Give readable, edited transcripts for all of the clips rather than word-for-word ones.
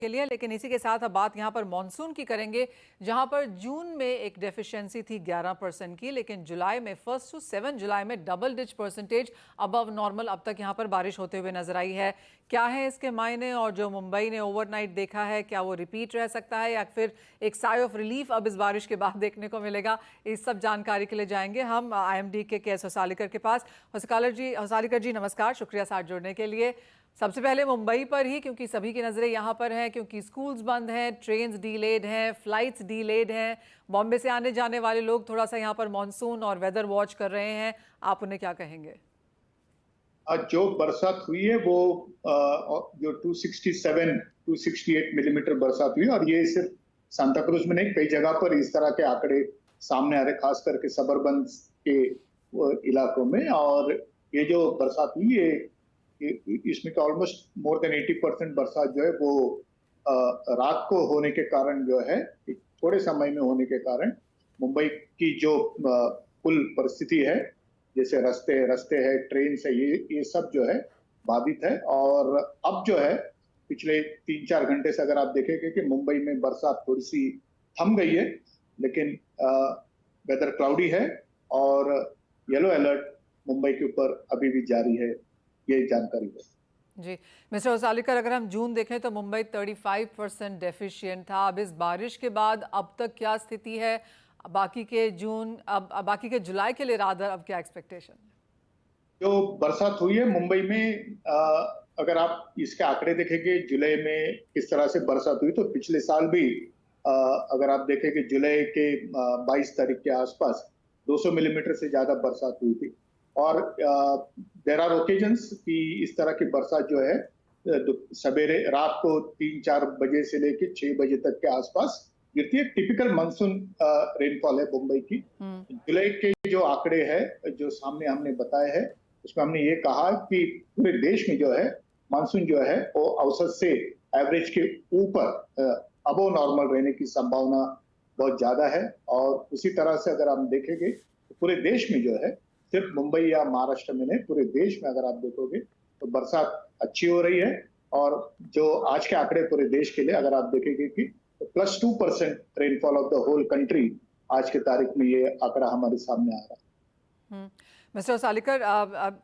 के लिए। लेकिन इसी के साथ अब बात यहाँ पर मॉनसून की करेंगे, जहाँ पर जून में एक डेफिशिएंसी थी 11% की, लेकिन जुलाई में 1 से 7 जुलाई में double digit percentage above normal अब तक यहाँ पर बारिश होते हुए नजर आई है। क्या है इसके मायने, और जो मुंबई ने ओवरनाइट देखा है क्या वो रिपीट रह सकता है या फिर एक साई ऑफ रिलीफ अब इस बारिश के बाद देखने को मिलेगा? इस सब जानकारी के लिए जाएंगे हम IMD के KS होसालीकर के पास। होसालीकर जी नमस्कार, शुक्रिया साथ जुड़ने के लिए। सबसे पहले मुंबई पर ही, क्योंकि सभी की नज़रें यहाँ पर हैं, क्योंकि स्कूल्स बंद हैं, ट्रेन्स डीलेड हैं, फ्लाइट्स डीलेड हैं। बॉम्बे से आने जाने वाले लोग थोड़ा सा यहाँ पर मॉनसून और वेदर वॉच कर रहे हैं, आप उन्हें क्या कहेंगे? आज जो बरसात हुई है वो जो 267 268 मिलीमीटर बरसात हुई, और ये सिर्फ सांता क्रूज में नहीं, कई जगह पर इस तरह के आंकड़े सामने आ रहे, खास करके सबर्बन के इलाकों में। और ये जो बरसात हुई है इसमें का ऑलमोस्ट मोर देन 80% बरसात जो है वो रात को होने के कारण जो है, थोड़े समय में होने के कारण मुंबई की जो कुल परिस्थिति है, जैसे रास्ते है, ट्रेन से, ये सब जो है बाधित है। और अब जो है पिछले 3-4 घंटे से अगर आप देखेंगे कि मुंबई में बरसात थोड़ी सी थम गई है, लेकिन वेदर क्लाउडी है और येलो अलर्ट मुंबई के ऊपर अभी भी जारी है, ये जानकारी है। जी मिस्टर होसालीकर, अगर हम जून देखें तो मुंबई 35% डेफिशिएंट था। अब इस बारिश के बाद अब तक क्या स्थिति है? बाकी के जून, अब बाकी के जुलाई के लिए रादर अब क्या एक्सपेक्टेशन है? जो बरसात हुई है मुंबई में, अगर आप इसके आंकड़े देखेंगे जुलाई में किस तरह से बरसात हुई, तो पिछले साल भी अगर आप देखेंगे जुलाई के 22 तारीख के आसपास 200 मिलीमीटर से ज्यादा बरसात हुई थी। और देर आर ओकेजन्स कि इस तरह की बरसात जो है सवेरे रात को 3-4 बजे से लेकर 6 बजे तक के आसपास गिरती है। टिपिकल मानसून रेनफॉल है मुंबई की। जुलाई के जो आंकड़े हैं जो सामने हमने बताए हैं, उसमें हमने ये कहा कि पूरे देश में जो है मानसून जो है वो औसत से एवरेज के ऊपर अबो नॉर्मल रहने की संभावना बहुत ज्यादा है। और उसी तरह से अगर हम देखेंगे तो पूरे देश में जो है, सिर्फ मुंबई या महाराष्ट्र में नहीं, पूरे देश में अगर आप देखोगे तो बरसात अच्छी हो रही है। और जो आज के आंकड़े पूरे देश के लिए अगर आप देखेंगे कि +2% rainfall of the whole country, आज के तारीख में ये आंकड़ा हमारे सामने आ रहा है। मिस्टर होसालीकर,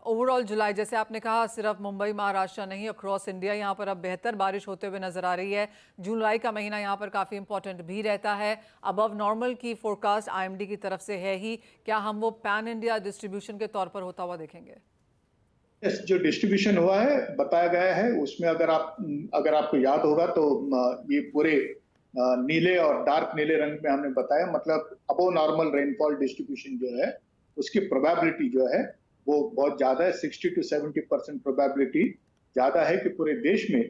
ओवरऑल जुलाई, जैसे आपने कहा, सिर्फ मुंबई महाराष्ट्र नहीं, अक्रॉस इंडिया यहाँ पर अब बेहतर बारिश होते हुए नजर आ रही है। जुलाई का महीना यहाँ पर काफ़ी इंपॉर्टेंट भी रहता है। अबव नॉर्मल की फोरकास्ट IMD की तरफ से है ही, क्या हम वो पैन इंडिया डिस्ट्रीब्यूशन के तौर पर होता हुआ देखेंगे? जो डिस्ट्रीब्यूशन हुआ है, बताया गया है, उसमें अगर आपको याद होगा तो ये पूरे नीले और डार्क नीले रंग में हमने बताया, मतलब अबो नॉर्मल रेनफॉल डिस्ट्रीब्यूशन जो है उसकी प्रोबेबिलिटी जो है वो बहुत ज्यादा है। 60 to 70% प्रोबेबिलिटी ज्यादा है कि पूरे देश में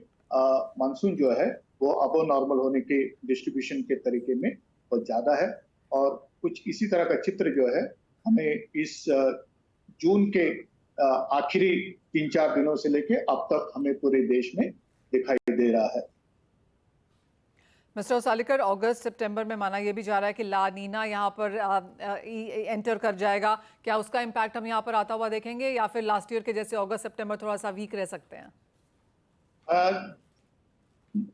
मानसून जो है वो अबो नॉर्मल होने के डिस्ट्रीब्यूशन के तरीके में बहुत ज्यादा है। और कुछ इसी तरह का चित्र जो है हमें इस जून के आखिरी 3-4 दिनों से लेके अब तक हमें पूरे देश में दिखाई दे रहा है। मिस्टर होसालीकर, अगस्त सितंबर में माना यह भी जा रहा है कि ला नीना यहाँ पर एंटर कर जाएगा। क्या उसका इम्पैक्ट हम यहाँ पर आता हुआ देखेंगे या फिर लास्ट ईयर के जैसे अगस्त सितंबर थोड़ा सा वीक रह सकते हैं?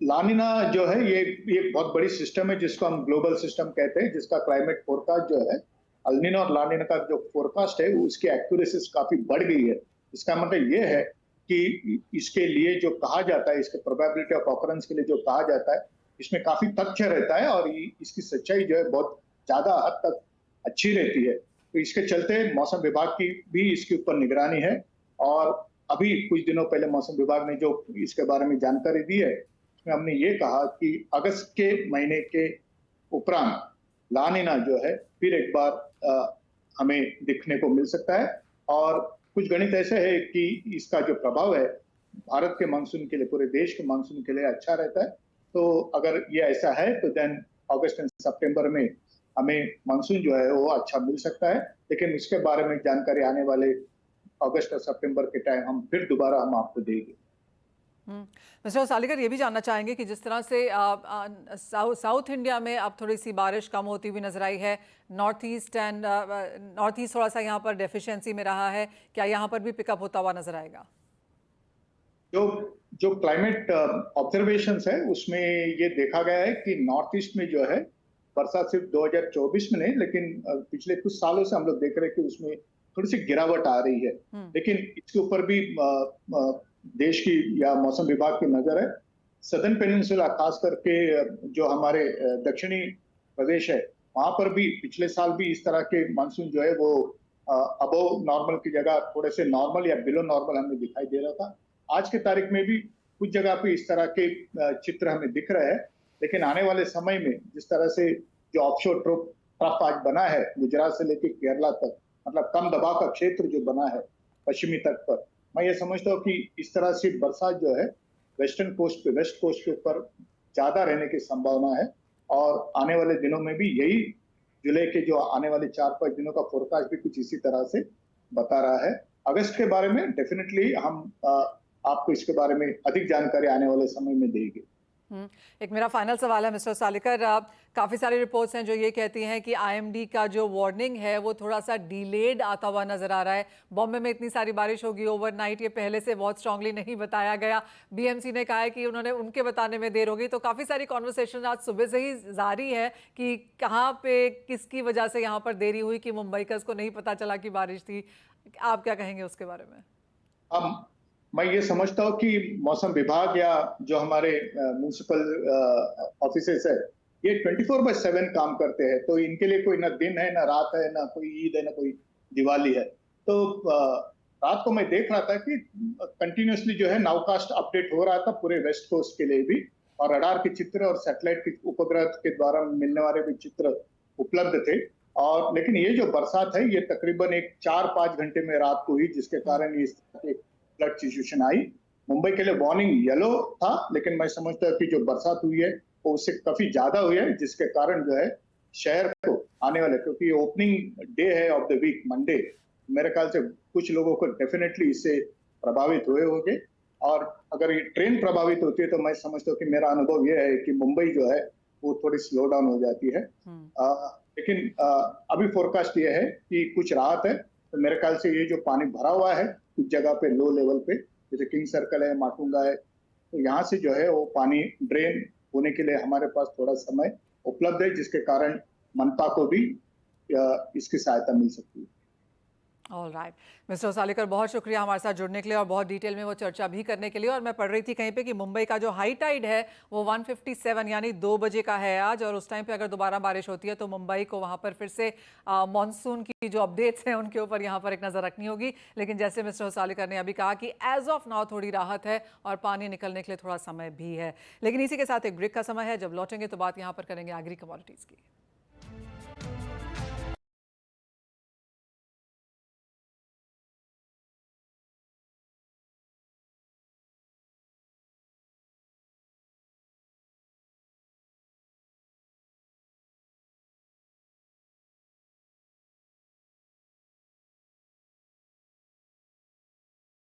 ला नीना जो है ये बहुत बड़ी सिस्टम है जिसको हम ग्लोबल सिस्टम कहते हैं, जिसका क्लाइमेट फोरकास्ट जो है, अल नीनो और ला नीना का जो फोरकास्ट है उसकी एक्यूरेसी काफी बढ़ गई है। इसका मतलब ये है कि इसके लिए जो कहा जाता है, इसके प्रोबेबिलिटी ऑफ ऑकरेंस के लिए जो कहा जाता है, इसमें काफी तथ्य रहता है और इसकी सच्चाई जो है बहुत ज्यादा हद तक अच्छी रहती है। तो इसके चलते मौसम विभाग की भी इसके ऊपर निगरानी है। और अभी कुछ दिनों पहले मौसम विभाग ने जो इसके बारे में जानकारी दी है, उसमें हमने ये कहा कि अगस्त के महीने के उपरांत ला नीना जो है फिर एक बार हमें दिखने को मिल सकता है। और कुछ गणित ऐसे है कि इसका जो प्रभाव है भारत के मानसून के लिए, पूरे देश के मानसून के लिए अच्छा रहता है। तो अगर ये ऐसा है तो देन अगस्त एंड सितंबर में हमें मानसून जो है वो अच्छा मिल सकता है। लेकिन इसके बारे में जानकारी आने वाले अगस्त और सितंबर के टाइम हम फिर दोबारा हम आपको देंगे। मिस्टर होसालीकर, ये भी जानना चाहेंगे कि जिस तरह से साउथ इंडिया में अब थोड़ी सी बारिश कम होती हुई नजर आई है, नॉर्थ ईस्ट थोड़ा सा यहाँ पर डेफिशिएंसी में रहा है, क्या यहाँ पर भी पिकअप होता हुआ नजर आएगा? जो जो क्लाइमेट ऑब्जर्वेशंस है उसमें ये देखा गया है कि नॉर्थ ईस्ट में जो है बरसात सिर्फ 2024 में नहीं, लेकिन पिछले कुछ सालों से हम लोग देख रहे हैं कि उसमें थोड़ी सी गिरावट आ रही है। लेकिन इसके ऊपर भी देश की या मौसम विभाग की नजर है। सदर्न पेनिनसुला खास करके जो हमारे दक्षिणी प्रदेश है, वहां पर भी पिछले साल भी इस तरह के मानसून जो है वो अबव नॉर्मल की जगह थोड़े से नॉर्मल या बिलो नॉर्मल हमें दिखाई दे रहा था। आज की तारीख में भी कुछ जगह पे इस तरह के चित्र हमें दिख रहे हैं। लेकिन आने वाले समय में जिस तरह से जो ऑफशोर ट्रफ आज बना है गुजरात से लेकर केरला तक, मतलब कम दबाव का क्षेत्र जो बना है पश्चिमी तट पर, मैं ये समझता हूँ कि इस तरह से बरसात जो है वेस्ट कोस्ट के ऊपर ज्यादा रहने की संभावना है। और आने वाले दिनों में भी यही जुलाई के जो आने वाले 4-5 दिनों का फोरकास्ट भी कुछ इसी तरह से बता रहा है। अगस्त के बारे में डेफिनेटली हम आपको इसके बारे में अधिक जानकारी आने वाले समय में देंगे। एक मेरा फाइनल सवाल है मिस्टर सालेकर, काफ़ी सारी रिपोर्ट्स हैं जो ये कहती हैं कि आईएमडी का जो वार्निंग है वो थोड़ा सा डिलेड आता हुआ नजर आ रहा है। बॉम्बे में इतनी सारी बारिश होगी ओवरनाइट, ये पहले से बहुत स्ट्रांगली नहीं बताया गया। बीएमसी ने कहा है कि उन्होंने उनके बताने में देर होगी। तो काफ़ी सारी कॉन्वर्सेशन आज सुबह से ही जारी है कि कहाँ पे किसकी वजह से यहाँ पर देरी हुई, कि मुंबईकर्स को नहीं पता चला कि बारिश थी। आप क्या कहेंगे उसके बारे में? मैं ये समझता हूँ कि मौसम विभाग या जो हमारे म्युनिसिपल ऑफिसेस है, ये 24/7 काम करते हैं। तो इनके लिए कोई ना दिन है, ना रात है, ना कोई ईद है, ना कोई दिवाली है। तो रात को मैं देख रहा था कि कंटिन्यूसली जो है नाउकास्ट अपडेट हो रहा था पूरे वेस्ट कोस्ट के लिए भी, और रडार के चित्र और सैटेलाइट के उपग्रह के द्वारा मिलने वाले भी चित्र उपलब्ध थे। और लेकिन ये जो बरसात है ये तकरीबन एक 4-5 घंटे में रात को हुई, जिसके कारण इस फ्लड सिचुएशन आई। मुंबई के लिए वार्निंग येलो था, लेकिन मैं समझता हूँ कि जो बरसात हुई है वो उससे काफी ज्यादा हुई है, जिसके कारण जो है शहर को आने वाले, क्योंकि ओपनिंग डे है ऑफ द वीक मंडे, मेरे ख्याल से कुछ लोगों को डेफिनेटली इससे प्रभावित हुए होंगे। और अगर ये ट्रेन प्रभावित होती है तो मैं समझता हूँ कि मेरा अनुभव यह है कि मुंबई जो है वो थोड़ी स्लो डाउन हो जाती है। लेकिन अभी फोरकास्ट ये है कि कुछ राहत है। तो मेरे ख्याल से ये जो पानी भरा हुआ है कुछ जगह पे लो लेवल पे, जैसे किंग सर्कल है, माटुंगा है, तो यहाँ से जो है वो पानी ड्रेन होने के लिए हमारे पास थोड़ा समय उपलब्ध है, जिसके कारण मनपा को भी इसकी सहायता मिल सकती है। ऑल राइट मिस्टर सालेकर, बहुत शुक्रिया हमारे साथ जुड़ने के लिए और बहुत डिटेल में वो चर्चा भी करने के लिए। और मैं पढ़ रही थी कहीं पे कि मुंबई का जो हाई टाइड है वो 1:57 यानी 2 बजे का है आज, और उस टाइम पे अगर दोबारा बारिश होती है तो मुंबई को वहाँ पर फिर से मॉनसून की जो अपडेट्स हैं उनके ऊपर यहाँ पर एक नज़र रखनी होगी। लेकिन जैसे मिस्टर सालेकर ने अभी कहा कि एज ऑफ नाउ थोड़ी राहत है और पानी निकलने के लिए थोड़ा समय भी है। लेकिन इसी के साथ एक ब्रेक का समय है, जब लौटेंगे तो बात यहाँ पर करेंगे एग्री कमोडिटीज़ की।